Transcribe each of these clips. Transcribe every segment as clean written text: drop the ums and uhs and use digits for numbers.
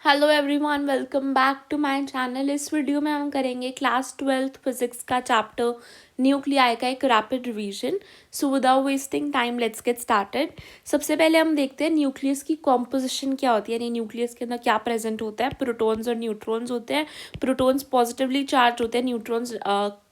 Hello everyone, welcome back to my channel. इस video में हम करेंगे क्लास 12th फिजिक्स का चैप्टर न्यूक्लियाई का एक rapid revision. So without wasting time let's get started. सबसे पहले हम देखते हैं न्यूक्लियस की कॉम्पोजिशन क्या होती है, यानी न्यूक्लियस के अंदर क्या प्रेजेंट होता है। प्रोटॉन्स और न्यूट्रॉन्स होते हैं। प्रोटॉन्स पॉजिटिवली चार्ज होते हैं, न्यूट्रॉन्स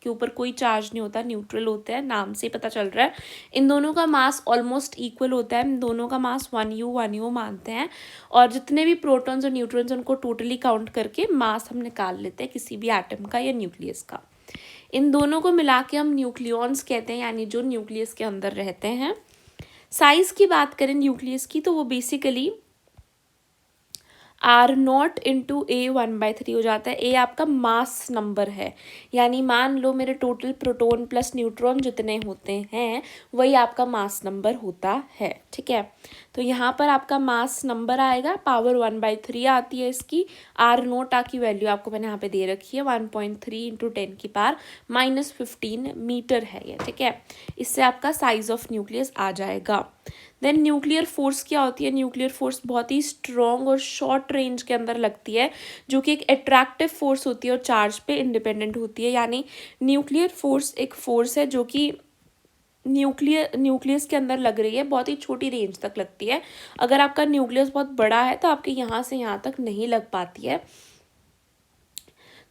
के ऊपर कोई चार्ज नहीं होता, न्यूट्रल होते हैं, नाम से पता चल रहा है। इन दोनों का मास ऑलमोस्ट इक्वल होता है, इन दोनों का मास 1u मानते हैं। और जितने भी प्रोटॉन्स और न्यूट्रॉन्स उनको टोटली काउंट करके मास हम निकाल लेते हैं किसी भी एटम का या न्यूक्लियस का। इन दोनों को मिला के हम न्यूक्लियॉन्स कहते हैं, यानी जो न्यूक्लियस के अंदर रहते हैं। साइज की बात करें न्यूक्लियस की, तो वो बेसिकली R0 इंटू A1/3 हो जाता है। ए आपका मास नंबर है, यानी मान लो मेरे टोटल प्रोटॉन प्लस न्यूट्रॉन जितने होते हैं वही आपका मास नंबर होता है। ठीक है, तो यहाँ पर आपका मास नंबर आएगा, पावर 1/3 आती है इसकी। R0 की वैल्यू आपको मैंने यहाँ पे दे रखी है 1.3 इंटू 10⁻⁻15 मीटर है ये। ठीक है, इससे आपका साइज ऑफ न्यूक्लियस आ जाएगा। देन न्यूक्लियर फोर्स क्या होती है। न्यूक्लियर फोर्स बहुत ही स्ट्रॉन्ग और शॉर्ट रेंज के अंदर लगती है, जो कि एक अट्रैक्टिव फोर्स होती है और चार्ज पे इंडिपेंडेंट होती है। यानी न्यूक्लियर फोर्स एक फोर्स है जो कि न्यूक्लियस के अंदर लग रही है, बहुत ही छोटी रेंज तक लगती है। अगर आपका न्यूक्लियस बहुत बड़ा है तो आपके यहाँ से यहाँ तक नहीं लग पाती है।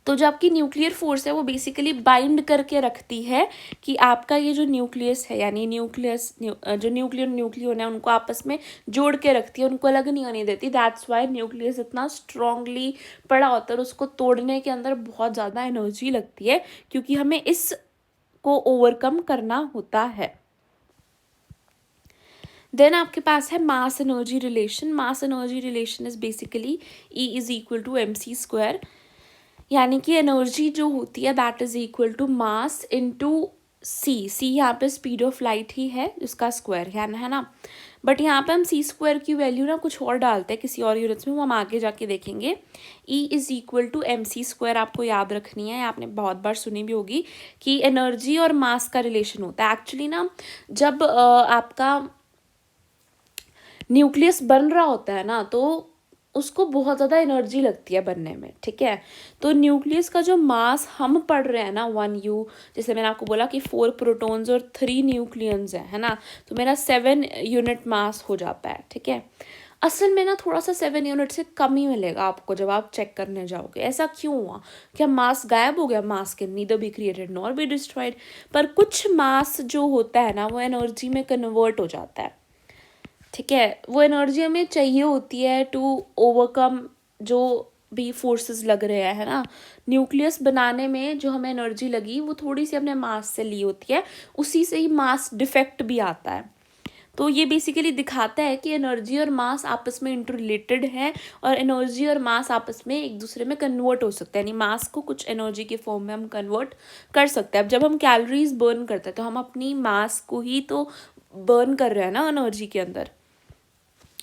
तो जो आपकी न्यूक्लियर फोर्स है वो बेसिकली बाइंड करके रखती है कि आपका ये जो न्यूक्लियस है, यानी जो न्यूक्लियन है उनको आपस में जोड़ के रखती है, उनको अलग नहीं होने देती। दैट्स वाई न्यूक्लियस इतना स्ट्रांगली पड़ा होता है और उसको तोड़ने के अंदर बहुत ज़्यादा एनर्जी लगती है, क्योंकि हमें इस को ओवरकम करना होता है। देन आपके पास है mass energy relation. Mass energy relation is basically E is equal to mc², यानी कि एनर्जी जो होती है that is equal to mass into C यहाँ पे स्पीड ऑफ लाइट ही है, इसका स्क्वायर है ना। बट यहाँ पे हम c² की वैल्यू ना कुछ और डालते हैं किसी और यूनिट्स में, वो हम आगे जाके देखेंगे। E is equal to mc² आपको याद रखनी है, आपने बहुत बार सुनी भी होगी कि एनर्जी और मास का रिलेशन होता है। एक्चुअली ना जब आपका न्यूक्लियस बन रहा होता है ना, तो उसको बहुत ज़्यादा एनर्जी लगती है बनने में। ठीक है, तो न्यूक्लियस का जो मास हम पढ़ रहे हैं ना 1u, जैसे मैंने आपको बोला कि 4 प्रोटॉन्स और 3 न्यूक्लियंस है ना, तो मेरा 7 यूनिट मास हो जाता है। ठीक है, असल में ना थोड़ा सा 7 यूनिट से कम ही मिलेगा आपको जब आप चेक करने जाओगे। ऐसा क्यों हुआ? क्या मास गायब हो गया? मास can neither be created nor be destroyed. पर कुछ मास जो होता है ना वो एनर्जी में कन्वर्ट हो जाता है। ठीक है, वो एनर्जी हमें चाहिए होती है टू ओवरकम जो भी फोर्सेस लग रहे हैं, है ना। न्यूक्लियस बनाने में जो हमें एनर्जी लगी वो थोड़ी सी अपने मास से ली होती है, उसी से ही मास डिफेक्ट भी आता है। तो ये बेसिकली दिखाता है कि एनर्जी और मास आपस में इंटर रिलेटेड है, और एनर्जी और मास आपस में एक दूसरे में कन्वर्ट हो सकते हैं, यानी मास को कुछ एनर्जी के फॉर्म में हम कन्वर्ट कर सकते हैं। अब जब हम कैलोरीज बर्न करते हैं तो हम अपनी मास को ही तो बर्न कर रहे हैं ना एनर्जी के अंदर।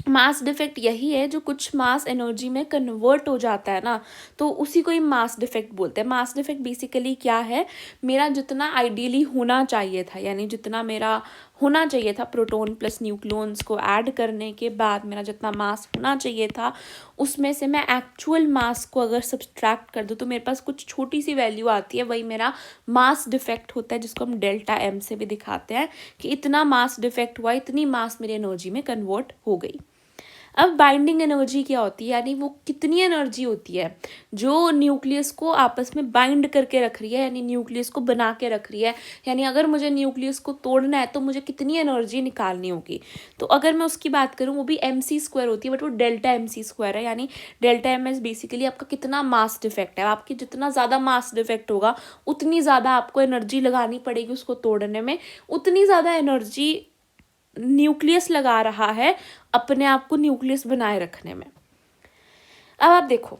मास डिफेक्ट यही है, जो कुछ मास एनर्जी में कन्वर्ट हो जाता है ना, तो उसी को ही मास डिफेक्ट बोलते हैं। मास डिफेक्ट बेसिकली क्या है, मेरा जितना आइडियली होना चाहिए था, यानी जितना मेरा होना चाहिए था प्रोटॉन प्लस न्यूक्लियॉन्स को ऐड करने के बाद मेरा जितना मास होना चाहिए था, उसमें से मैं एक्चुअल मास को अगर सब्सट्रैक्ट कर दूँ तो मेरे पास कुछ छोटी सी वैल्यू आती है, वही मेरा मास डिफेक्ट होता है, जिसको हम डेल्टा m से भी दिखाते हैं कि इतना मास डिफेक्ट हुआ, इतनी मास मेरी एनर्जी में कन्वर्ट हो गई। अब बाइंडिंग एनर्जी क्या होती है, यानी वो कितनी एनर्जी होती है जो न्यूक्लियस को आपस में बाइंड करके रख रही है, यानी न्यूक्लियस को बना के रख रही है। यानी अगर मुझे न्यूक्लियस को तोड़ना है तो मुझे कितनी एनर्जी निकालनी होगी। तो अगर मैं उसकी बात करूँ वो भी mc² होती है, बट वो डेल्टा mc² है, यानी डेल्टा m बेसिकली आपका कितना मास डिफेक्ट है। आपकी जितना ज़्यादा मास डिफेक्ट होगा उतनी ज़्यादा आपको एनर्जी लगानी पड़ेगी उसको तोड़ने में, उतनी ज़्यादा एनर्जी न्यूक्लियस लगा रहा है अपने आप को न्यूक्लियस बनाए रखने में। अब आप देखो,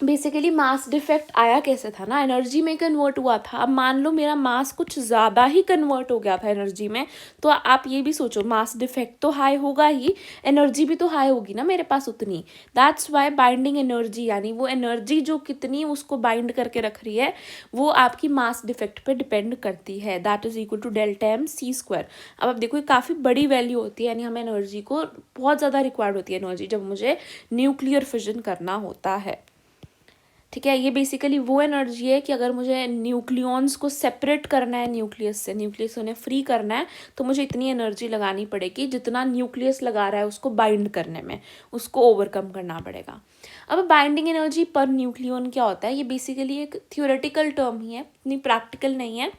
बेसिकली मास डिफेक्ट आया कैसे था ना, एनर्जी में कन्वर्ट हुआ था। अब मान लो मेरा मास कुछ ज़्यादा ही कन्वर्ट हो गया था एनर्जी में, तो आप ये भी सोचो मास डिफेक्ट तो हाई होगा ही, एनर्जी भी तो हाई होगी ना मेरे पास उतनी। दैट्स वाई बाइंडिंग एनर्जी, यानी वो एनर्जी जो कितनी उसको बाइंड करके रख रही है वो आपकी मास डिफेक्ट पे डिपेंड करती है। That is equal to delta m c square. अब आप देखो ये काफ़ी बड़ी वैल्यू होती है, यानी हमें एनर्जी को बहुत ज़्यादा रिक्वायर्ड होती है एनर्जी जब मुझे न्यूक्लियर फिजन करना होता है। ठीक है, ये बेसिकली वो एनर्जी है कि अगर मुझे न्यूक्लियॉन्स को सेपरेट करना है न्यूक्लियस से, न्यूक्लियस उन्हें फ्री करना है, तो मुझे इतनी एनर्जी लगानी पड़ेगी जितना न्यूक्लियस लगा रहा है उसको बाइंड करने में, उसको ओवरकम करना पड़ेगा। अब बाइंडिंग एनर्जी पर न्यूक्लियन क्या होता है, ये बेसिकली एक थियोरेटिकल टर्म ही है, इतनी प्रैक्टिकल नहीं है।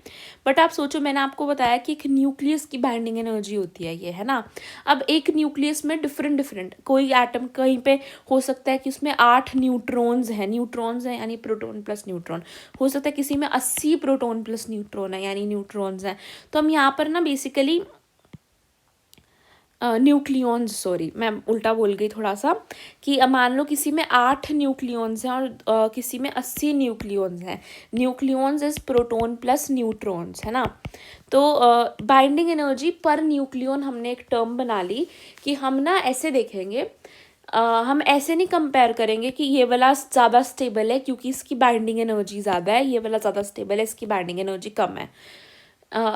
बट आप सोचो, मैंने आपको बताया कि एक न्यूक्लियस की बाइंडिंग एनर्जी होती है ये, है ना। अब एक न्यूक्लियस में डिफरेंट कोई एटम कहीं पे हो सकता है कि उसमें 8 न्यूट्रॉन्स हैं यानी प्रोटॉन प्लस न्यूट्रॉन, हो सकता है किसी में 80 प्रोटॉन प्लस न्यूट्रॉन है यानी न्यूट्रॉन्स हैं। तो हम यहाँ पर ना बेसिकली न्यूक्लियॉन्स, सॉरी मैं उल्टा बोल गई थोड़ा सा, कि मान लो किसी में 8 न्यूक्लियॉन्स हैं और किसी में 80 न्यूक्लियॉन्स हैं। Nucleons is proton plus neutrons, है ना। तो बाइंडिंग एनर्जी पर न्यूक्लियॉन हमने एक टर्म बना ली कि हम ना ऐसे देखेंगे, हम ऐसे नहीं कंपेयर करेंगे कि ये वाला ज़्यादा स्टेबल है क्योंकि इसकी बाइंडिंग एनर्जी ज़्यादा है, ये वाला ज़्यादा स्टेबल है इसकी बाइंडिंग एनर्जी कम है।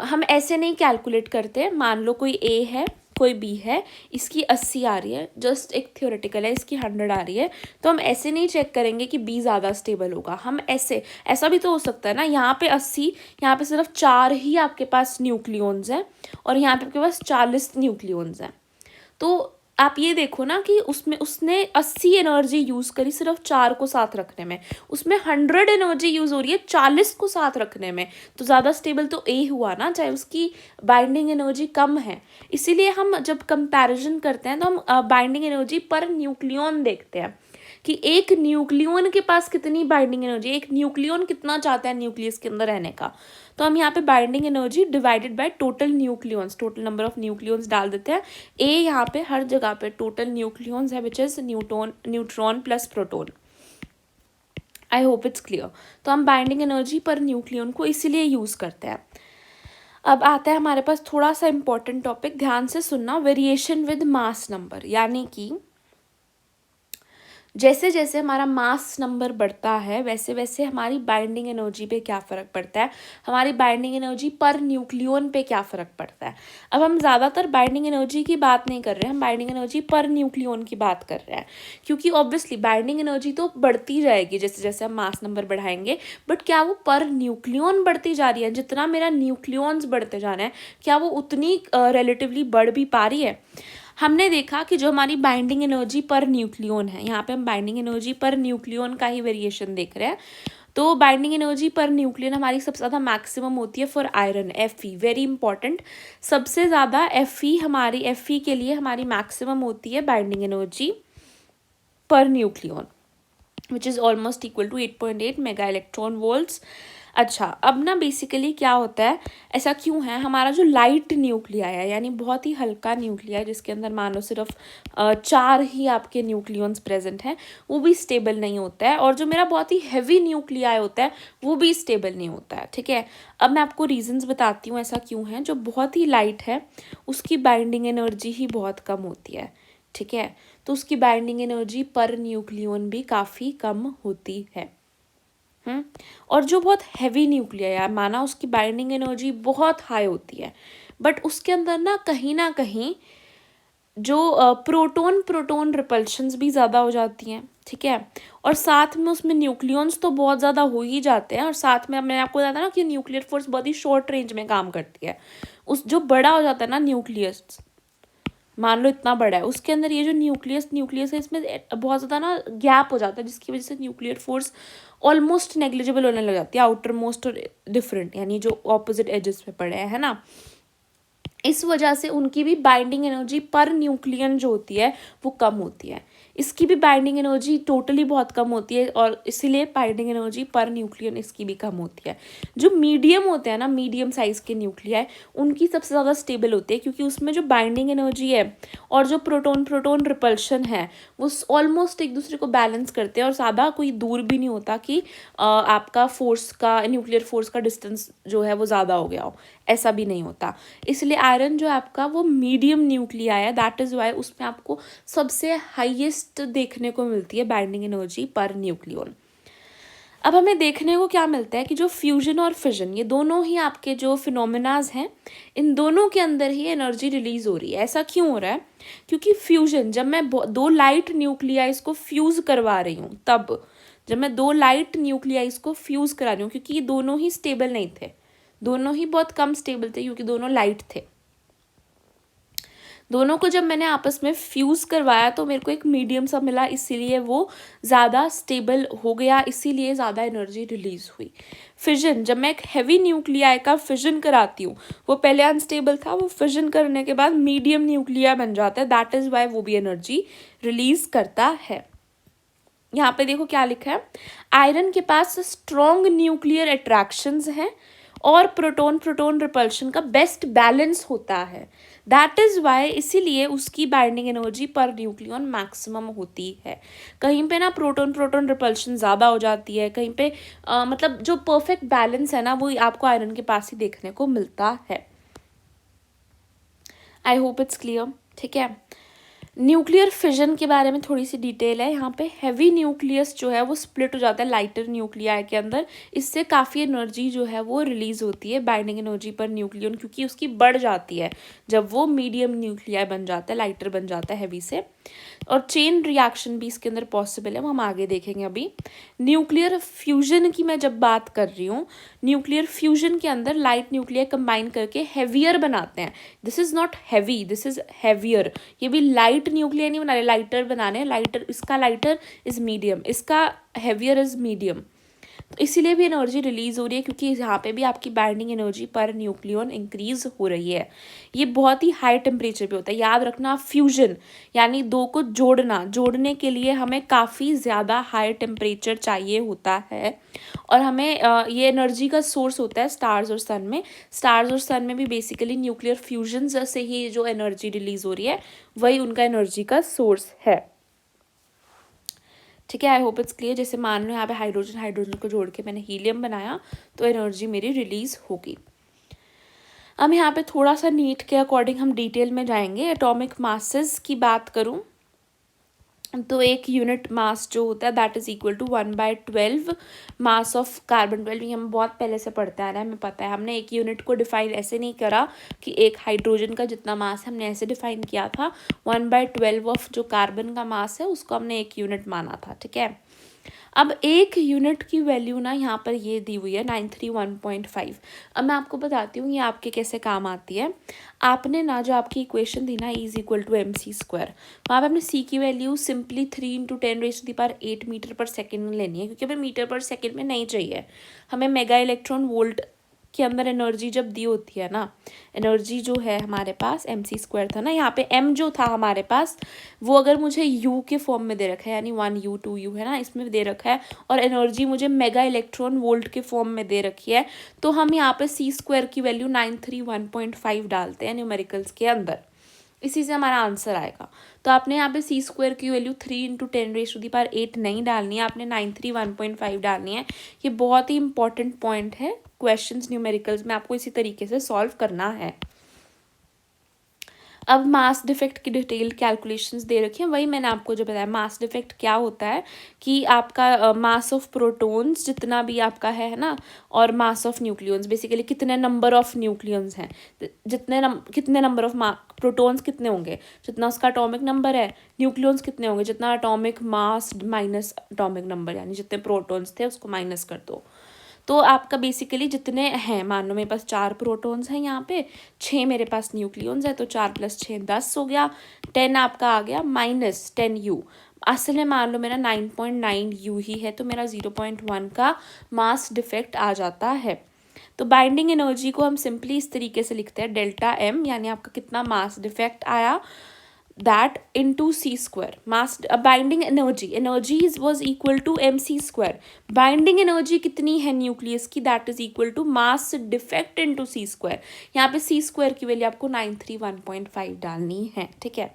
हम ऐसे नहीं कैलकुलेट करते। मान लो कोई ए है कोई बी है, इसकी 80 आ रही है, जस्ट एक थियोरेटिकल है, इसकी 100 आ रही है, तो हम ऐसे नहीं चेक करेंगे कि बी ज़्यादा स्टेबल होगा। हम ऐसा भी तो हो सकता है ना, यहाँ पे 80, यहाँ पे सिर्फ 4 ही आपके पास न्यूक्लियॉन्स हैं और यहाँ पे आपके पास 40 न्यूक्लियॉन्स हैं। तो आप ये देखो ना कि उसने 80 एनर्जी यूज़ करी सिर्फ 4 को साथ रखने में, उसमें 100 एनर्जी यूज़ हो रही है 40 को साथ रखने में, तो ज़्यादा स्टेबल तो ए हुआ ना, चाहे उसकी बाइंडिंग एनर्जी कम है। इसीलिए हम जब कंपैरिजन करते हैं तो हम बाइंडिंग एनर्जी पर न्यूक्लियॉन देखते हैं कि एक न्यूक्लियॉन के पास कितनी बाइंडिंग एनर्जी, एक न्यूक्लियॉन कितना चाहता है न्यूक्लियस के अंदर रहने का। तो हम यहाँ पे binding energy divided by total nucleons, total number of nucleons डाल देते हैं। ए यहाँ पे हर जगह पे टोटल न्यूक्लियॉन्स है which is neutron plus proton. I hope it's clear. तो हम बाइंडिंग एनर्जी पर न्यूक्लियॉन को इसीलिए यूज़ करते हैं। अब आता है हमारे पास थोड़ा सा इंपॉर्टेंट टॉपिक, ध्यान से सुनना, वेरिएशन विद मास नंबर। यानी कि जैसे जैसे हमारा मास नंबर बढ़ता है वैसे वैसे हमारी बाइंडिंग एनर्जी पे क्या फ़र्क पड़ता है, हमारी बाइंडिंग एनर्जी पर न्यूक्लियन पे क्या फ़र्क पड़ता है। अब हम ज़्यादातर बाइंडिंग एनर्जी की बात नहीं कर रहे हैं, हम बाइंडिंग एनर्जी पर न्यूक्लियन की बात कर रहे हैं, क्योंकि ऑब्वियसली बाइंडिंग एनर्जी तो बढ़ती जाएगी जैसे जैसे हम मास नंबर बढ़ाएंगे, बट क्या वो पर न्यूक्लियन बढ़ती जा रही है, जितना मेरा न्यूक्लियॉन्स बढ़ते जा रहे हैं क्या वो उतनी रिलेटिवली बढ़ भी पा रही है। हमने देखा कि जो हमारी बाइंडिंग एनर्जी पर न्यूक्लियन है, यहाँ पे हम बाइंडिंग एनर्जी पर न्यूक्लियन का ही वेरिएशन देख रहे हैं। तो बाइंडिंग एनर्जी पर न्यूक्लियन हमारी सबसे ज़्यादा मैक्सिमम होती है for iron, Fe, very important. सबसे ज़्यादा Fe के लिए हमारी मैक्सिमम होती है binding energy per nucleon which is almost equal to 8.8 mega electron volts. अच्छा, अब ना बेसिकली क्या होता है, ऐसा क्यों है, हमारा जो लाइट न्यूक्लियाई है यानी बहुत ही हल्का न्यूक्लियाई जिसके अंदर मान लो सिर्फ 4 ही आपके न्यूक्लियॉन्स प्रेजेंट हैं, वो भी स्टेबल नहीं होता है, और जो मेरा बहुत ही हैवी न्यूक्लियाई होता है वो भी स्टेबल नहीं होता है। ठीक है, अब मैं आपको रीजंस बताती हूँ ऐसा क्यों है। जो बहुत ही लाइट है उसकी बाइंडिंग एनर्जी ही बहुत कम होती है, ठीक है, तो उसकी बाइंडिंग एनर्जी पर न्यूक्लियन भी काफ़ी कम होती है। और जो बहुत हैवी न्यूक्लियर है माना उसकी बाइंडिंग एनर्जी बहुत हाई होती है, बट उसके अंदर ना कहीं जो प्रोटॉन प्रोटॉन रिपल्शंस भी ज़्यादा हो जाती हैं, ठीक है, और साथ में उसमें न्यूक्लियॉन्स तो बहुत ज़्यादा हो ही जाते हैं, और साथ में मैंने आपको बताया ना कि न्यूक्लियर फोर्स बहुत ही शॉर्ट रेंज में काम करती है। उस जो बड़ा हो जाता है ना न्यूक्लियस, मान लो इतना बड़ा है, उसके अंदर ये जो न्यूक्लियस है इसमें बहुत ज़्यादा ना गैप हो जाता है, जिसकी वजह से न्यूक्लियर फोर्स ऑलमोस्ट नेग्लिजिबल होने लग जाती है, आउटर मोस्ट और डिफरेंट, यानी जो ऑपोजिट एजेस पे पड़े हैं, है ना। इस वजह से उनकी भी बाइंडिंग एनर्जी पर न्यूक्लियन जो होती है वो कम होती है। इसकी भी बाइंडिंग एनर्जी टोटली बहुत कम होती है और इसीलिए बाइंडिंग एनर्जी पर न्यूक्लियन इसकी भी कम होती है। जो मीडियम होते हैं ना, मीडियम साइज़ के न्यूक्लियाई, उनकी सबसे ज़्यादा स्टेबल होती है क्योंकि उसमें जो बाइंडिंग एनर्जी है और जो प्रोटॉन प्रोटॉन रिपल्शन है वो ऑलमोस्ट एक दूसरे को बैलेंस करते हैं और ज़्यादा कोई दूर भी नहीं होता कि आपका फोर्स का, न्यूक्लियर फोर्स का डिस्टेंस जो है वो ज़्यादा हो गया हो, ऐसा भी नहीं होता। इसलिए आयरन जो आपका वो मीडियम न्यूक्लियाई है, दैट इज़ वाई उसमें आपको सबसे हाईएस्ट देखने को मिलती है बाइंडिंग एनर्जी पर न्यूक्लियन। अब हमें देखने को क्या मिलता है कि जो फ्यूजन और फिजन, ये दोनों ही आपके जो फिनोमिनाज हैं, इन दोनों के अंदर ही एनर्जी रिलीज हो रही है। ऐसा क्यों हो रहा है? क्योंकि फ्यूजन, जब मैं दो लाइट न्यूक्लियाइज को फ्यूज करवा रही हूँ, तब जब मैं दो लाइट न्यूक्लियाइज को फ्यूज करा रही हूँ, क्योंकि ये दोनों ही स्टेबल नहीं थे, दोनों ही बहुत कम स्टेबल थे क्योंकि दोनों लाइट थे, दोनों को जब मैंने आपस में फ्यूज़ करवाया तो मेरे को एक मीडियम सा मिला, इसीलिए वो ज़्यादा स्टेबल हो गया, इसीलिए ज़्यादा एनर्जी रिलीज़ हुई। फिजन, जब मैं एक हैवी न्यूक्लियाई का फिजन कराती हूँ, वो पहले अनस्टेबल था, वो फिजन करने के बाद मीडियम न्यूक्लियाई बन जाता है, दैट इज़ वाई वो भी एनर्जी रिलीज़ करता है। यहाँ पे देखो क्या लिखा है, आयरन के पास स्ट्रॉन्ग न्यूक्लियर अट्रैक्शंस हैं और प्रोटॉन प्रोटॉन रिपल्शन का बेस्ट बैलेंस होता है, दैट इज़ वाई, इसीलिए उसकी binding energy per nucleon maximum होती है। कहीं पे ना प्रोटॉन प्रोटॉन रिपल्शन ज़्यादा हो जाती है, कहीं पे मतलब जो परफेक्ट बैलेंस है ना वो आपको आयरन के पास ही देखने को मिलता है। I hope it's clear. ठीक है, न्यूक्लियर फिजन के बारे में थोड़ी सी डिटेल है यहाँ पे। हैवी न्यूक्लियस जो है वो स्प्लिट हो जाता है लाइटर न्यूक्लियाई के अंदर, इससे काफ़ी एनर्जी जो है वो रिलीज होती है, बाइंडिंग एनर्जी पर न्यूक्लियन, क्योंकि उसकी बढ़ जाती है जब वो मीडियम न्यूक्लियाई बन जाता है, लाइटर बन जाता है हैवी से। और चेन रिएक्शन भी इसके अंदर पॉसिबल है, वो हम आगे देखेंगे। अभी न्यूक्लियर फ्यूजन की मैं जब बात कर रही हूँ, न्यूक्लियर फ्यूजन के अंदर लाइट न्यूक्लियर कंबाइन करके हैवियर बनाते हैं। This is not heavy, this is heavier. ये भी लाइट न्यूक्लियर नहीं बना रहे, लाइटर बना रहे हैं। लाइटर, इसका लाइटर इज़ मीडियम, इसका हैवियर इज़ मीडियम, तो इसीलिए भी एनर्जी रिलीज हो रही है, क्योंकि यहाँ पे भी आपकी binding energy per nucleon increase हो रही है। ये बहुत ही हाई टेम्परेचर पे होता है, याद रखना। फ्यूजन यानी दो को जोड़ना, जोड़ने के लिए हमें काफ़ी ज़्यादा हाई टेम्परेचर चाहिए होता है, और हमें ये एनर्जी का सोर्स होता है स्टार्स और सन में। स्टार्स और सन में भी बेसिकली न्यूक्लियर फ्यूजन से ही जो एनर्जी रिलीज हो रही है वही उनका एनर्जी का सोर्स है। ठीक है, आई होप इट्स क्लियर। जैसे मान लो यहाँ पे हाइड्रोजन हाइड्रोजन को जोड़ के मैंने हीलियम बनाया तो एनर्जी मेरी रिलीज होगी। अब यहाँ पे थोड़ा सा नीट के अकॉर्डिंग हम डिटेल में जाएंगे। एटॉमिक मासेस की बात करूँ तो एक यूनिट मास जो होता है that is equal to 1/12 mass of carbon 12। ये हम बहुत पहले से पढ़ते आ रहे हैं, हमें पता है। हमने एक यूनिट को डिफाइन ऐसे नहीं करा कि एक हाइड्रोजन का जितना मास है, हमने ऐसे डिफाइन किया था 1/12 ऑफ जो कार्बन का मास है उसको हमने एक यूनिट माना था। ठीक है, अब एक यूनिट की वैल्यू ना यहाँ पर ये दी हुई है 931.5। अब मैं आपको बताती हूँ ये आपके कैसे काम आती है। आपने ना जो आपकी इक्वेशन थी ना E=mc², वहाँ पे आपने c की वैल्यू सिंपली 3 × 10⁻⁸ मीटर/सेकेंड में लेनी है, क्योंकि हमें मीटर/सेकेंड में नहीं चाहिए, हमें मेगा इलेक्ट्रॉन वोल्ट के अंदर एनर्जी जब दी होती है ना, एनर्जी जो है हमारे पास mc² था ना, यहाँ पे m जो था हमारे पास वो अगर मुझे u के फॉर्म में दे रखा है, यानी 1u 2u है ना, इसमें दे रखा है, और एनर्जी मुझे मेगा इलेक्ट्रॉन वोल्ट के फॉर्म में दे रखी है, तो हम यहाँ पे c² की वैल्यू 931.5 डालते हैं न्यूमेरिकल्स के अंदर, इसी से हमारा आंसर आएगा। तो आपने यहाँ पे c² की वैल्यू 3 × 10⁸ नहीं डालनी है, आपने 931.5 डालनी है। ये बहुत ही इंपॉर्टेंट पॉइंट है, क्वेश्चंस न्यूमेरिकल्स में आपको इसी तरीके से सॉल्व करना है। अब मास डिफेक्ट की डिटेल कैलकुलेशंस दे रखी हैं, वही मैंने आपको जो बताया। मास डिफेक्ट क्या होता है कि आपका मास ऑफ प्रोटॉन्स जितना भी आपका है ना, और मास ऑफ न्यूक्लियंस, बेसिकली कितने नंबर ऑफ न्यूक्लियंस हैं, कितने नंबर ऑफ प्रोटॉन्स कितने होंगे जितना उसका एटॉमिक नंबर है, न्यूक्लियंस कितने होंगे जितना atomic mass minus atomic number, यानी जितने प्रोटॉन्स थे उसको माइनस कर दो। तो आपका बेसिकली जितने हैं, मान लो मेरे पास 4 प्रोटॉन्स हैं यहाँ पे, 6 मेरे पास न्यूक्लियंस है, तो 4 + 6 10 हो गया। 10 आपका आ गया -10u। असल में मान लो मेरा 9.9u ही है, तो मेरा 0.1 का मास डिफेक्ट आ जाता है। तो बाइंडिंग एनर्जी को हम सिंपली इस तरीके से लिखते हैं, ΔM, यानी आपका कितना मास डिफेक्ट आया, that into c square. Mass binding energy was equal to mc square. Binding energy कितनी है न्यूक्लियस की, that is equal to mass defect into c square. यहाँ पे सी स्क्वायर की वैल्यू आपको 931.5 डालनी है. ठीक है,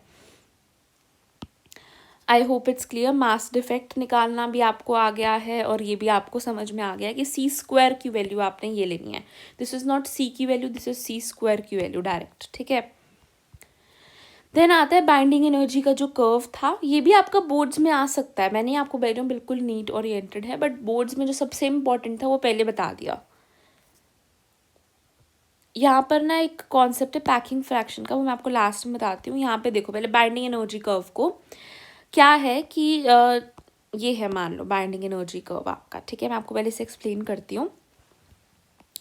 I hope it's clear. Mass defect निकालना भी आपको आ गया है और ये भी आपको समझ में आ गया है कि सी स्क्वायर की वैल्यू आपने ये लेनी है. दिस इज नॉट सी की value, this is c square की वैल्यू डायरेक्ट. ठीक है, देन आता है बाइंडिंग एनर्जी का जो कर्व था. ये भी आपका बोर्ड्स में आ सकता है, मैंने आपको बताया बिल्कुल नीट ओरिएंटेड है, बट बोर्ड्स में जो सबसे इंपॉर्टेंट था वो पहले बता दिया. यहाँ पर ना एक कॉन्सेप्ट है पैकिंग फ्रैक्शन का, वो मैं आपको लास्ट में बताती हूँ. यहाँ पे देखो पहले बाइंडिंग एनर्जी कर्व को क्या है कि ये है, मान लो बाइंडिंग एनर्जी कर्व आपका. ठीक है, मैं आपको पहले से एक्सप्लेन करती हूँ.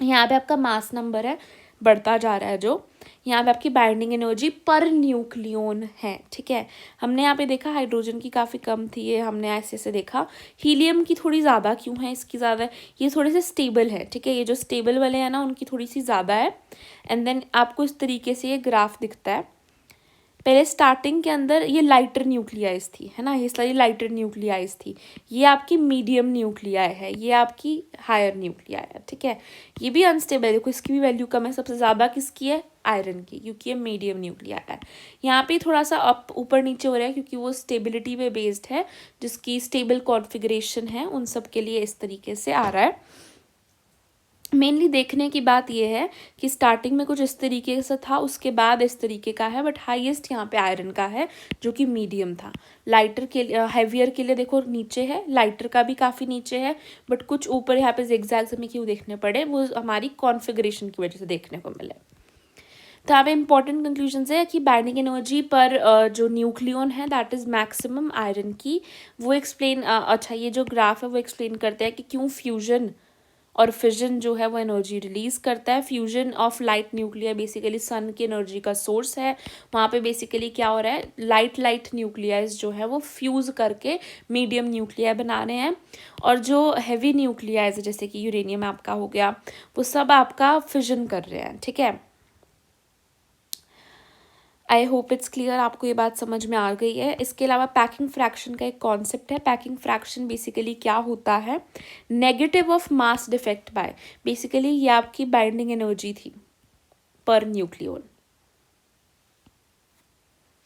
यहाँ पे आपका मास नंबर है, बढ़ता जा रहा है जो. यहाँ पे आपकी बाइंडिंग एनर्जी पर न्यूक्लियन है. ठीक है, हमने यहाँ पे देखा हाइड्रोजन की काफ़ी कम थी, ये हमने ऐसे से देखा. हीलियम की थोड़ी ज़्यादा क्यों है, इसकी ज़्यादा है, ये थोड़े से स्टेबल है. ठीक है, ये जो स्टेबल वाले हैं ना उनकी थोड़ी सी ज़्यादा है. एंड देन आपको इस तरीके से ये ग्राफ दिखता है. पहले स्टार्टिंग के अंदर ये लाइटर न्यूक्लियाइज थी, है ना, ये सारी लाइटर न्यूक्लियाइज थी. ये आपकी मीडियम न्यूक्लियाई है, ये आपकी हायर न्यूक्लियाई है. ठीक है, ये भी अनस्टेबल है, देखो इसकी भी वैल्यू कम है. सबसे ज़्यादा किसकी है, आयरन की, क्योंकि ये मीडियम न्यूक्लियाई है. यहाँ पे थोड़ा सा अप ऊपर नीचे हो रहा है क्योंकि वो स्टेबिलिटी पे बेस्ड है, जिसकी स्टेबल कॉन्फिगरेशन है उन सब के लिए इस तरीके से आ रहा है. मेनली देखने की बात यह है कि स्टार्टिंग में कुछ इस तरीके से था, उसके बाद इस तरीके का है, बट हाईएस्ट यहाँ पे आयरन का है जो कि मीडियम था. लाइटर के लिए, हैवियर के लिए देखो नीचे है, लाइटर का भी काफ़ी नीचे है, बट कुछ ऊपर यहाँ पे zigzags में क्यों देखने पड़े, वो हमारी कॉन्फ़िगरेशन की वजह से देखने को मिले. तो यहाँ पे इंपॉर्टेंट कंक्लूजन है कि बाइंडिंग एनर्जी पर जो न्यूक्लियन है दैट इज़ मैक्सिमम आयरन की. वो एक्सप्लेन, अच्छा ये जो ग्राफ है वो एक्सप्लेन करता है कि क्यों फ्यूजन और फिजन जो है वो एनर्जी रिलीज करता है. Fusion of light nuclei basically sun की एनर्जी का सोर्स है. वहाँ पे बेसिकली क्या हो रहा है, लाइट न्यूक्लियाज जो है वो फ्यूज़ करके मीडियम न्यूक्लिया बना रहे हैं, और जो हैवी न्यूक्लियाज है जैसे कि यूरेनियम आपका हो गया, वो सब आपका फिजन कर रहे हैं. ठीक है, आई होप इट्स क्लियर, आपको ये बात समझ में आ गई है. इसके अलावा पैकिंग फ्रैक्शन का एक कॉन्सेप्ट है. पैकिंग फ्रैक्शन बेसिकली क्या होता है, negative of mass defect by. Basically ये आपकी बाइंडिंग एनर्जी थी पर न्यूक्लियन,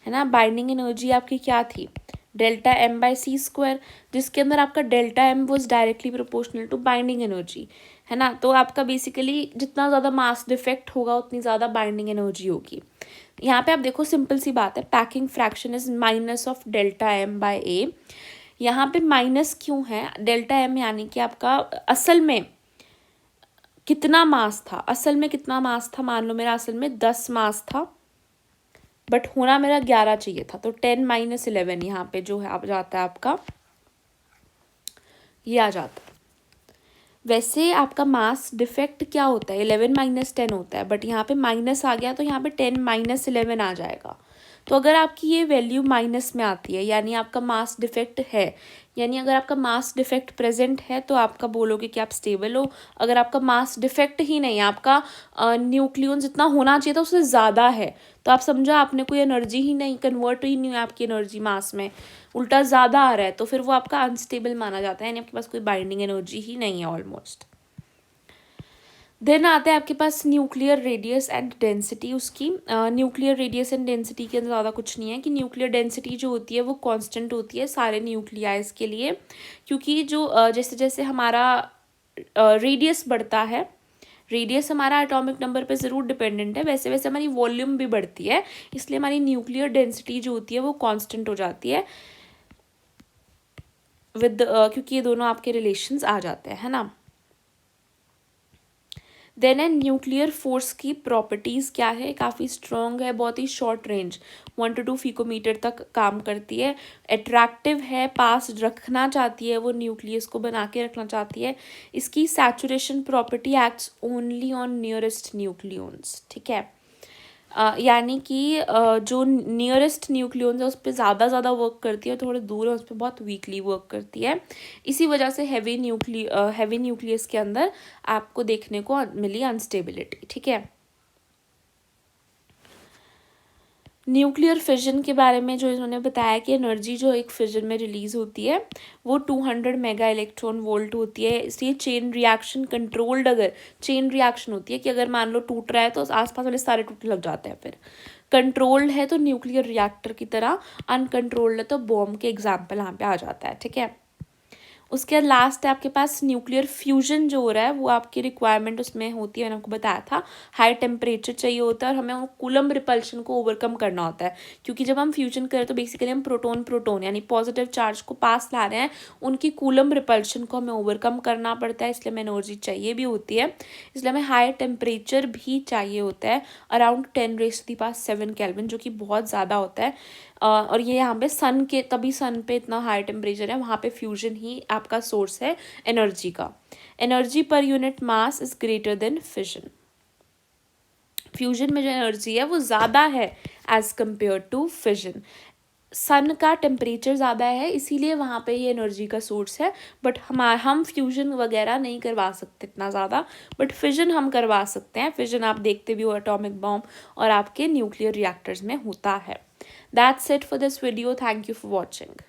है ना. बाइंडिंग एनर्जी आपकी क्या थी, delta m by c square, जिसके अंदर आपका delta m was directly proportional to binding energy, है ना. तो आपका बेसिकली जितना ज़्यादा मास डिफेक्ट होगा उतनी ज़्यादा बाइंडिंग एनर्जी होगी. यहाँ पे आप देखो सिंपल सी बात है, packing fraction is minus of delta M by A. यहाँ पे माइनस क्यों है, डेल्टा एम यानी कि आपका असल में कितना मास था, असल में कितना मास था, मान लो मेरा असल में 10 मास था, बट होना मेरा 11 चाहिए था, तो 10 माइनस 11 यहाँ पे जो है आप जाता है आपका, ये आ जाता है. वैसे आपका मास डिफेक्ट क्या होता है, 11 माइनस 10 होता है, बट यहाँ पे माइनस आ गया तो यहाँ पे 10 माइनस 11 आ जाएगा. तो अगर आपकी ये वैल्यू माइनस में आती है यानी आपका मास डिफेक्ट है, यानी अगर आपका मास डिफेक्ट प्रेजेंट है तो आपका बोलोगे कि आप स्टेबल हो. अगर आपका मास डिफेक्ट ही नहीं है, आपका न्यूक्लियन जितना होना चाहिए था उससे ज़्यादा है, तो आप समझो आपने कोई एनर्जी ही नहीं, कन्वर्ट ही नहीं हुआ आपकी एनर्जी मास में, उल्टा ज़्यादा आ रहा है, तो फिर वो आपका अनस्टेबल माना जाता है, यानी आपके पास कोई बाइंडिंग एनर्जी ही नहीं है ऑलमोस्ट. देन आता है आपके पास न्यूक्लियर रेडियस एंड डेंसिटी उसकी. न्यूक्लियर रेडियस एंड डेंसिटी के अंदर ज़्यादा कुछ नहीं है कि न्यूक्लियर डेंसिटी जो होती है वो कांस्टेंट होती है सारे न्यूक्लियाइज के लिए, क्योंकि जो जैसे जैसे हमारा रेडियस बढ़ता है, रेडियस हमारा एटॉमिक नंबर पे ज़रूर डिपेंडेंट है, वैसे वैसे हमारी वॉल्यूम भी बढ़ती है, इसलिए हमारी न्यूक्लियर डेंसिटी जो होती है वो कांस्टेंट हो जाती है विद क्योंकि ये दोनों आपके रिलेशंस आ जाते हैं, है ना. देन है न्यूक्लियर फोर्स की प्रॉपर्टीज़ क्या है, काफ़ी स्ट्रॉन्ग है, बहुत ही शॉर्ट रेंज 1 to 2 पिकोमीटर तक काम करती है, अट्रैक्टिव है, पास रखना चाहती है, वो न्यूक्लियस को बना के रखना चाहती है. इसकी saturation property acts only on nearest nucleons. ठीक है, यानी कि जो नियरेस्ट न्यूक्लियंस है उस पर ज़्यादा वर्क करती है, थोड़े दूर है उस पर बहुत वीकली वर्क करती है. इसी वजह से हैवी न्यूक्लियस के अंदर आपको देखने को मिली अनस्टेबिलिटी. ठीक है, न्यूक्लियर फिजन के बारे में जो इन्होंने बताया कि एनर्जी जो एक फिजन में रिलीज़ होती है वो 200 मेगा इलेक्ट्रॉन वोल्ट होती है। इसलिए चेन रिएक्शन कंट्रोल्ड, अगर चेन रिएक्शन होती है कि अगर मान लो टूट रहा है तो आसपास वाले सारे टूटने लग जाते हैं। फिर कंट्रोल्ड है तो न्यूक्लियर रिएक्टर की तरह, अनकंट्रोल्ड है तो बॉम्ब के एग्जाम्पल यहाँ पे आ जाता है। ठीक है, उसके बाद लास्ट है आपके पास न्यूक्लियर फ्यूजन जो हो रहा है वो आपकी रिक्वायरमेंट उसमें होती है, मैंने आपको बताया था हाई टेम्परेचर चाहिए होता है और हमें कूलम रिपल्शन को ओवरकम करना होता है। क्योंकि जब हम फ्यूजन करें तो बेसिकली हम प्रोटोन प्रोटोन यानी पॉजिटिव चार्ज को पास ला रहे हैं, उनकी कूलम रिपल्शन को हमें ओवरकम करना पड़ता है, इसलिए हमें एनर्जी चाहिए भी होती है। इसलिए हमें हाई टेम्परेचर भी चाहिए होता है, अराउंड 10⁻⁷ केल्विन, जो कि बहुत ज़्यादा होता है। और ये यहाँ पे सन के, तभी सन पे इतना हाई टेम्परेचर है, वहाँ पे फ्यूजन ही आपका सोर्स है एनर्जी का। Energy per unit mass is greater than fission. Fusion में जो एनर्जी है वो ज़्यादा है एज कम्पेयर टू फिजन। सन का टेम्परेचर ज़्यादा है इसीलिए वहाँ पे ये एनर्जी का सोर्स है, बट हम फ्यूजन वगैरह नहीं करवा सकते इतना ज़्यादा, बट फिजन हम करवा सकते हैं। फिजन आप देखते भी हो एटॉमिक बॉम्ब और आपके न्यूक्लियर रिएक्टर्स में होता है। That's it for this video. Thank you for watching.